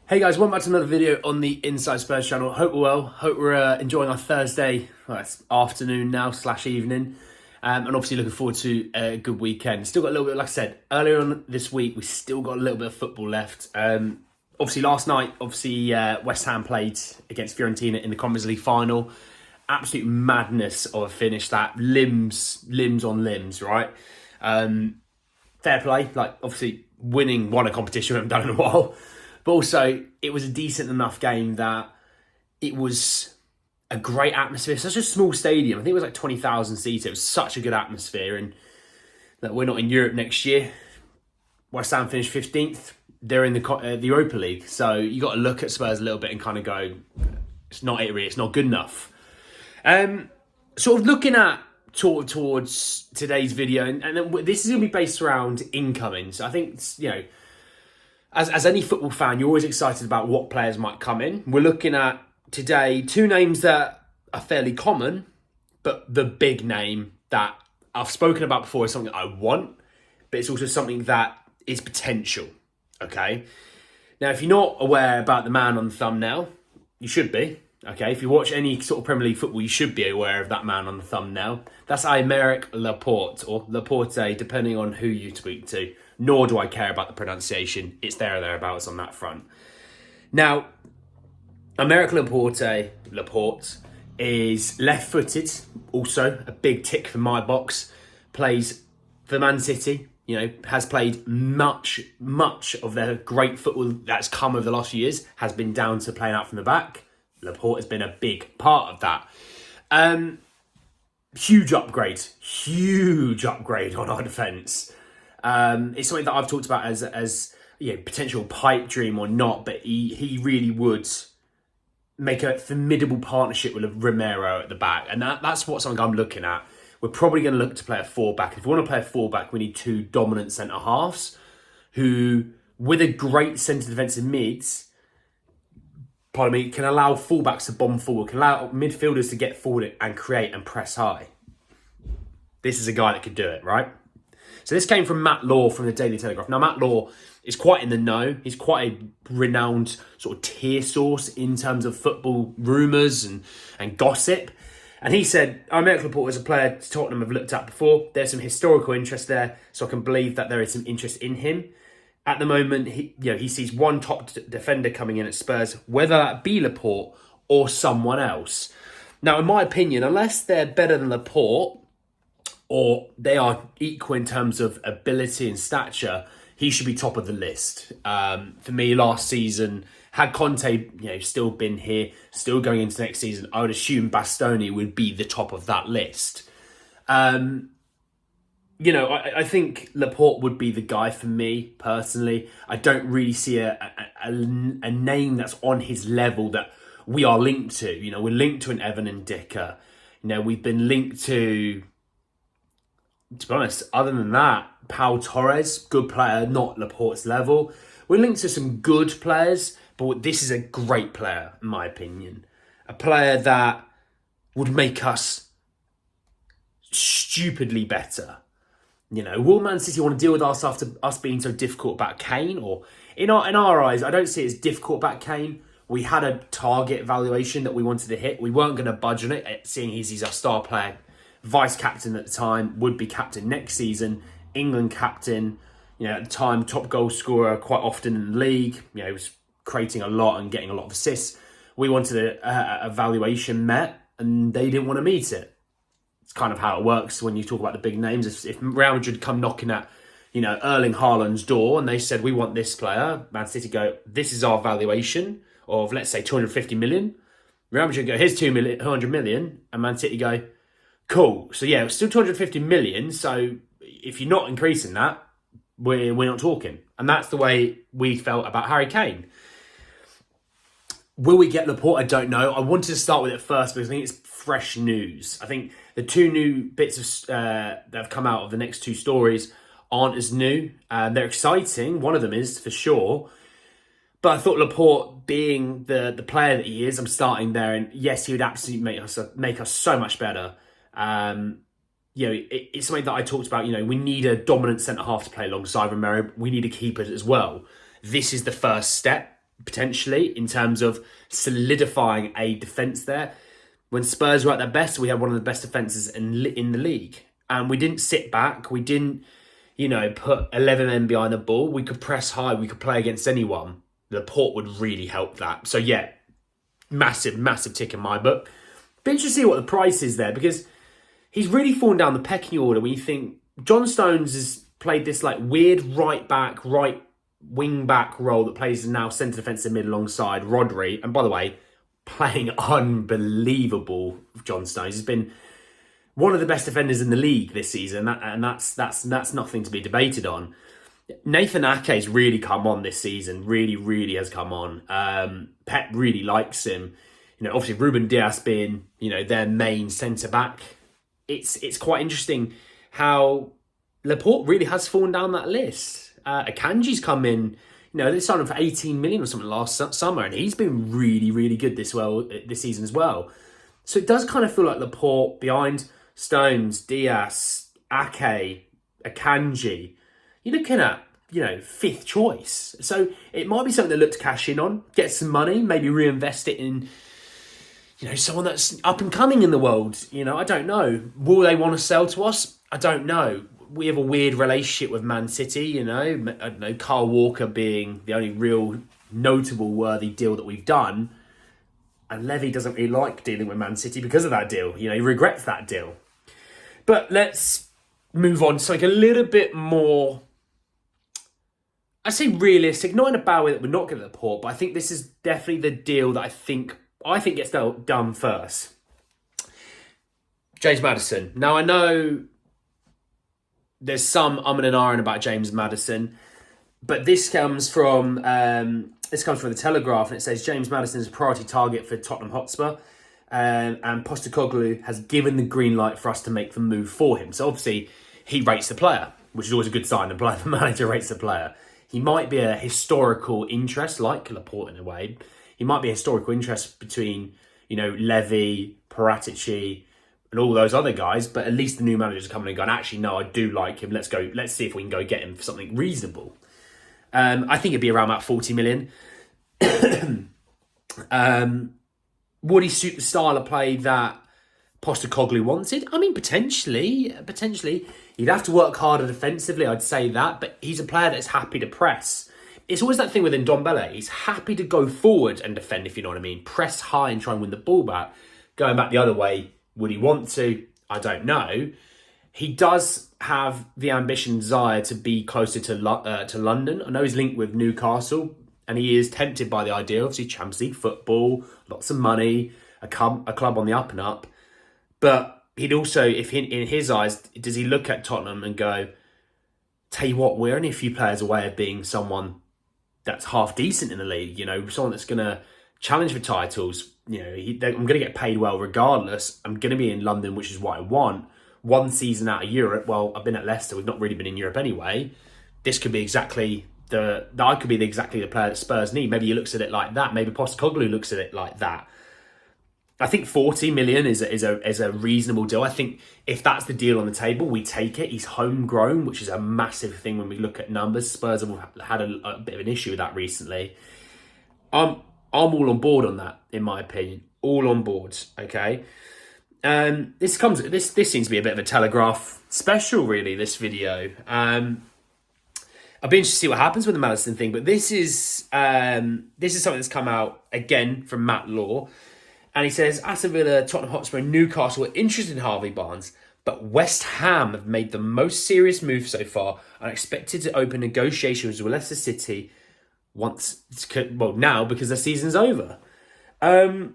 Hey guys, welcome back to another video on the Inside Spurs channel. Hope we're well. Hope we're enjoying our Thursday it's afternoon now / evening. And obviously looking forward to a good weekend. Still got a little bit, like I said, earlier on this week, we still got a little bit of football left. Obviously last night, West Ham played against Fiorentina in the Conference League final. Absolute madness of a finish, that limbs on limbs, right? Fair play, like obviously won a competition we haven't done in a while. But also, it was a decent enough game that it was a great atmosphere. Such a small stadium. I think it was like 20,000 seats. It was such a good atmosphere. And that we're not in Europe next year. West Ham finished 15th. They're in the Europa League. So you got to look at Spurs a little bit and kind of go, it's not it really. It's not good enough. Sort of looking at towards today's video. And this is going to be based around incoming. So I think, As any football fan, you're always excited about what players might come in. We're looking at today two names that are fairly common, but the big name that I've spoken about before is something I want, but it's also something that is potential, okay? Now, if you're not aware about the man on the thumbnail, you should be, okay? If you watch any sort of Premier League football, you should be aware of that man on the thumbnail. That's Aymeric Laporte, or Laporte, depending on who you speak to. Nor do I care about the pronunciation. It's there or thereabouts on that front. Now, Aymeric Laporte is left-footed. Also, a big tick for my box. Plays for Man City. Has played much of their great football that's come over the last few years has been down to playing out from the back. Laporte has been a big part of that. Huge upgrade on our defence. It's something that I've talked about as potential pipe dream or not, but he really would make a formidable partnership with Romero at the back, and that's something I'm looking at. We're probably going to look to play a fullback. If we want to play a fullback, we need two dominant centre halves who, with a great centre defensive mids, can allow fullbacks to bomb forward, can allow midfielders to get forward and create and press high. This is a guy that could do it, right? So this came from Matt Law from the Daily Telegraph. Now, Matt Law is quite in the know. He's quite a renowned sort of tier source in terms of football rumours and gossip. And he said, Aymeric Laporte is a player Tottenham have looked at before. There's some historical interest there, so I can believe that there is some interest in him. At the moment, he sees one top defender coming in at Spurs, whether that be Laporte or someone else. Now, in my opinion, unless they're better than Laporte, or they are equal in terms of ability and stature, he should be top of the list. For me, last season, had Conte still been here, still going into next season, I would assume Bastoni would be the top of that list. I think Laporte would be the guy for me, personally. I don't really see a name that's on his level that we are linked to. We're linked to an Evan and Dicker. We've been linked to be honest, other than that, Pau Torres, good player, not Laporte's level. We're linked to some good players, but this is a great player, in my opinion. A player that would make us stupidly better. Will Man City want to deal with us after us being so difficult about Kane? Or in our eyes, I don't see it as difficult about Kane. We had a target valuation that we wanted to hit. We weren't going to budge on it, seeing he's our star player. Vice captain at the time, would be captain next season, England captain, at the time top goal scorer quite often in the league, he was creating a lot and getting a lot of assists. We wanted a valuation met and they didn't want to meet it. It's kind of how it works when you talk about the big names. If Real Madrid come knocking at Erling Haaland's door and they said, we want this player, Man City go, this is our valuation of, let's say, 250 million. Real Madrid go, here's 200 million, and Man City go, cool. So it's still 250 million. So if you're not increasing that, we're not talking. And that's the way we felt about Harry Kane. Will we get Laporte? I don't know. I wanted to start with it first because I think it's fresh news. I think the two new bits that have come out of the next two stories aren't as new. They're exciting. One of them is for sure. But I thought Laporte, being the player that he is, I'm starting there. And yes, he would absolutely make us so much better. It's something that I talked about. We need a dominant centre half to play alongside Romero. We need a keeper as well. This is the first step. potentially, in terms of solidifying a defence there. When Spurs were at their best, we had one of the best defences in the league. And we didn't sit back. We didn't, put 11 men behind the ball. We could press high. We could play against anyone. Laporte would really help that. So, yeah, massive, massive tick in my book. But interesting to see what the price is there, because he's really fallen down the pecking order when you think John Stones has played this like weird right back, right wing back role that plays now centre defensive mid alongside Rodri. And by the way, playing unbelievable, John Stones. He's been one of the best defenders in the league this season, and that's nothing to be debated on. Nathan Ake's really come on this season, really, really has come on. Pep really likes him. Obviously Ruben Dias being, their main centre-back. It's quite interesting how Laporte really has fallen down that list. Akanji's come in, they signed him for 18 million or something last summer, and he's been really, really good this season as well. So it does kind of feel like Laporte behind Stones, Dias, Ake, Akanji. You're looking at, fifth choice. So it might be something they look to cash in on, get some money, maybe reinvest it in, someone that's up and coming in the world. I don't know. Will they want to sell to us? I don't know. We have a weird relationship with Man City, I don't know, Kyle Walker being the only real notable worthy deal that we've done. And Levy doesn't really like dealing with Man City because of that deal. He regrets that deal. But let's move on to something a little bit more, I say realistic, not in a bad way that we're not going to Laporte, but I think this is definitely the deal that I think gets done first. James Maddison. Now, I know there's some and ahhing about James Maddison, but this comes from the Telegraph, and it says James Maddison is a priority target for Tottenham Hotspur, and Postecoglou has given the green light for us to make the move for him. So obviously he rates the player, which is always a good sign. The manager rates the player. He might be a historical interest, like Laporte in a way. He might be a historical interest between, Levy, Paratici, and all those other guys, but at least the new managers are coming and going, actually, no, I do like him. Let's go. Let's see if we can go get him for something reasonable. I think it'd be around about 40 million. Would he suit the style of play that Postecoglou wanted? I mean, potentially. He'd have to work harder defensively, I'd say that, but he's a player that's happy to press. It's always that thing with Ndombele. He's happy to go forward and defend, if you know what I mean. Press high and try and win the ball back. Going back the other way, would he want to? I don't know. He does have the ambition and desire to be closer to London. I know he's linked with Newcastle, and he is tempted by the idea. Obviously, Champions League football, lots of money, a club on the up and up. But he'd also, in his eyes, does he look at Tottenham and go, tell you what, we're only a few players away of being someone that's half decent in the league, someone that's going to challenge for titles. I'm going to get paid well regardless. I'm going to be in London, which is what I want. One season out of Europe. Well, I've been at Leicester. We've not really been in Europe anyway. This could be exactly the player that Spurs need. Maybe he looks at it like that. Maybe Postecoglou looks at it like that. I think 40 million is a reasonable deal. I think if that's the deal on the table, we take it. He's homegrown, which is a massive thing when we look at numbers. Spurs have had a bit of an issue with that recently. I'm all on board on that, in my opinion. All on board, okay? This seems to be a bit of a Telegraph special, really, this video. I'll be interested to see what happens with the Maddison thing, but this is something that's come out, again, from Matt Law. And he says, Aston Villa, Tottenham Hotspur and Newcastle are interested in Harvey Barnes, but West Ham have made the most serious move so far and are expected to open negotiations with Leicester City now because the season's over. That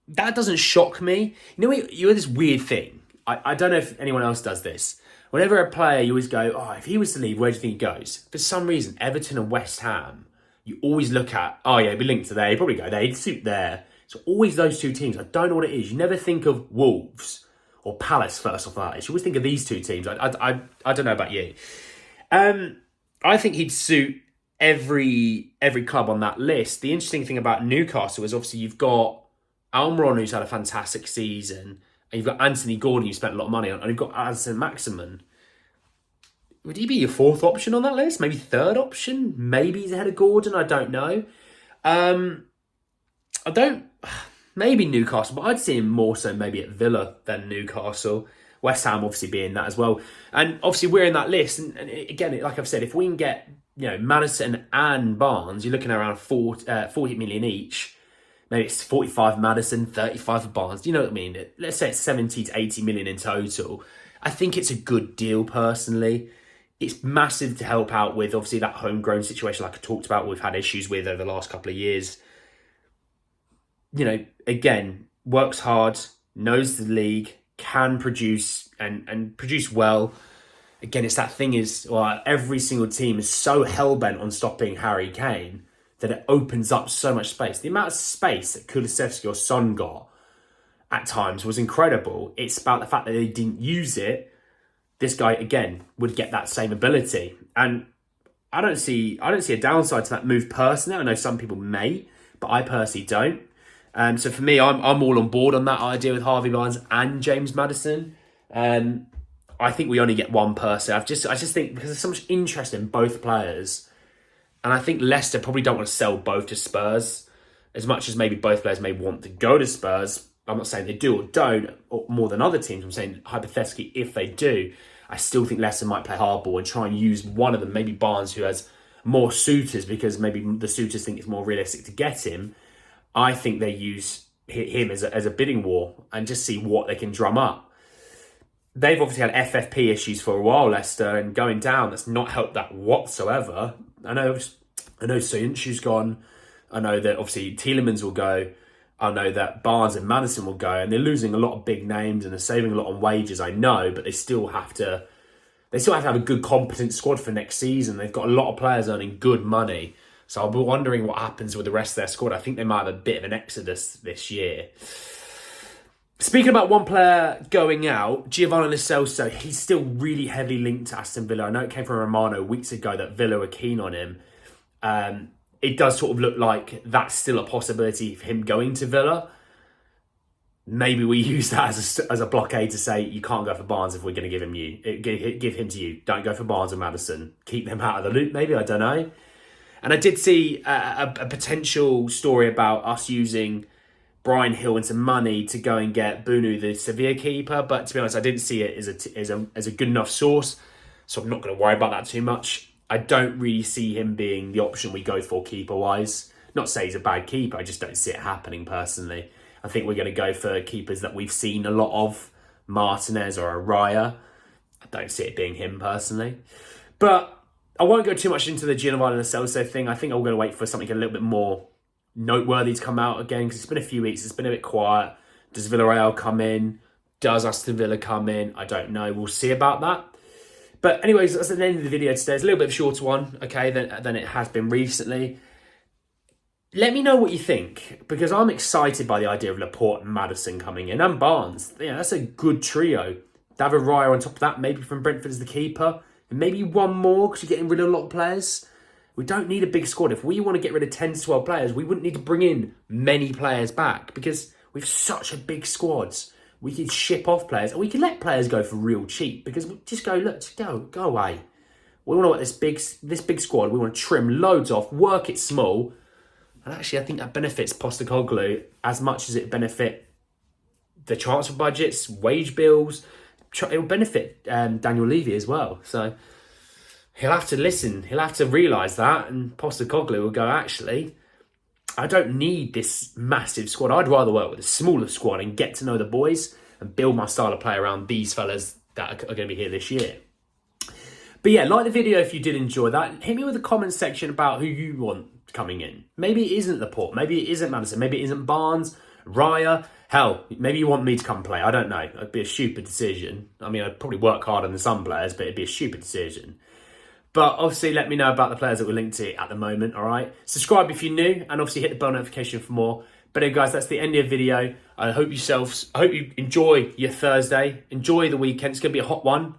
doesn't shock me. You have this weird thing. I don't know if anyone else does this. Whenever a player, you always go, if he was to leave, where do you think he goes? For some reason, Everton and West Ham, you always look at, he'd be linked to there, he'd probably go there, he'd suit there. So always those two teams. I don't know what it is. You never think of Wolves or Palace first off that list. You always think of these two teams. I don't know about you. I think he'd suit every club on that list. The interesting thing about Newcastle is obviously you've got Almiron, who's had a fantastic season, and you've got Anthony Gordon, you spent a lot of money on, and you've got Addison Maximin. would he be your fourth option on that list? Maybe third option? Maybe he's ahead of Gordon. I don't know. I don't. Maybe Newcastle, but I'd see him more so maybe at Villa than Newcastle. West Ham obviously being that as well. And obviously we're in that list. And again, like I've said, if we can get Maddison and Barnes, you're looking at around 40 million each. Maybe it's 45 Maddison, 35 for Barnes. You know what I mean? Let's say it's 70 to 80 million in total. I think it's a good deal personally. It's massive to help out with obviously that homegrown situation like I talked about we've had issues with over the last couple of years. Again, works hard, knows the league, can produce and produce well. Again, it's that thing is, every single team is so hell-bent on stopping Harry Kane that it opens up so much space. The amount of space that Kulusevski or Son got at times was incredible. It's about the fact that they didn't use it. This guy, again, would get that same ability. And I don't see a downside to that move personally. I know some people may, but I personally don't. So for me, I'm all on board on that idea with Harvey Barnes and James Maddison. I think we only get one person. I just think because there's so much interest in both players, and I think Leicester probably don't want to sell both to Spurs as much as maybe both players may want to go to Spurs. I'm not saying they do or don't, or more than other teams. I'm saying hypothetically, if they do, I still think Leicester might play hardball and try and use one of them, maybe Barnes, who has more suitors because maybe the suitors think it's more realistic to get him. I think they use him as a bidding war and just see what they can drum up. They've obviously had FFP issues for a while, Leicester, and going down, that's not helped that whatsoever. I know Soyuncu's gone. I know that obviously Tielemans will go. I know that Barnes and Maddison will go, and they're losing a lot of big names and they're saving a lot on wages, I know, but they still have to have a good, competent squad for next season. They've got a lot of players earning good money. So I'll be wondering what happens with the rest of their squad. I think they might have a bit of an exodus this year. Speaking about one player going out, Giovanni Lo Celso, he's still really heavily linked to Aston Villa. I know it came from Romano weeks ago that Villa were keen on him. It does sort of look like that's still a possibility for him going to Villa. Maybe we use that as a blockade to say you can't go for Barnes if we're going to give him to you. Don't go for Barnes and Maddison. Keep them out of the loop, maybe, I don't know. And I did see a potential story about us using Brian Hill and some money to go and get Bunu, the Sevilla keeper. But to be honest, I didn't see it as a good enough source. So I'm not going to worry about that too much. I don't really see him being the option we go for keeper-wise. Not to say he's a bad keeper, I just don't see it happening personally. I think we're going to go for keepers that we've seen a lot of. Martinez or Araya. I don't see it being him personally. But I won't go too much into the Giovanni Lo Celso thing. I think I'm going to wait for something a little bit more noteworthy to come out again because it's been a few weeks. It's been a bit quiet. Does Villarreal come in? Does Aston Villa come in? I don't know. We'll see about that. But anyways, that's the end of the video today. It's a little bit of a shorter one, okay, than it has been recently. Let me know what you think because I'm excited by the idea of Laporte and Maddison coming in and Barnes. Yeah, that's a good trio. David Raya on top of that, maybe from Brentford as the keeper. Maybe one more because you're getting rid of a lot of players. We don't need a big squad. If we want to get rid of 10 to 12 players, we wouldn't need to bring in many players back because we've such a big squad. We could ship off players and we can let players go for real cheap because we just go, look, just go away. We want to want this big squad. We want to trim loads off, work it small. And actually, I think that benefits Postecoglou as much as it benefit the transfer budgets, wage bills. It will benefit Daniel Levy as well. So he'll have to listen. He'll have to realise that. And Postecoglou will go, actually, I don't need this massive squad. I'd rather work with a smaller squad and get to know the boys and build my style of play around these fellas that are going to be here this year. But yeah, like the video if you did enjoy that. Hit me with a comment section about who you want coming in. Maybe it isn't Laporte. Maybe it isn't Maddison. Maybe it isn't Barnes, Raya. Hell, maybe you want me to come play. I don't know. It'd be a stupid decision. I mean, I'd probably work harder than some players, but it'd be a stupid decision. But obviously, let me know about the players that we're linked to at the moment, all right? Subscribe if you're new, and obviously hit the bell notification for more. But anyway, guys, that's the end of the video. I hope you enjoy your Thursday. Enjoy the weekend. It's going to be a hot one.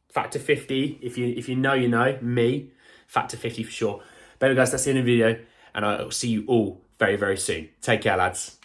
Factor 50, if you know, you know. Me, factor 50 for sure. But anyway, guys, that's the end of the video, and I'll see you all very, very soon. Take care, lads.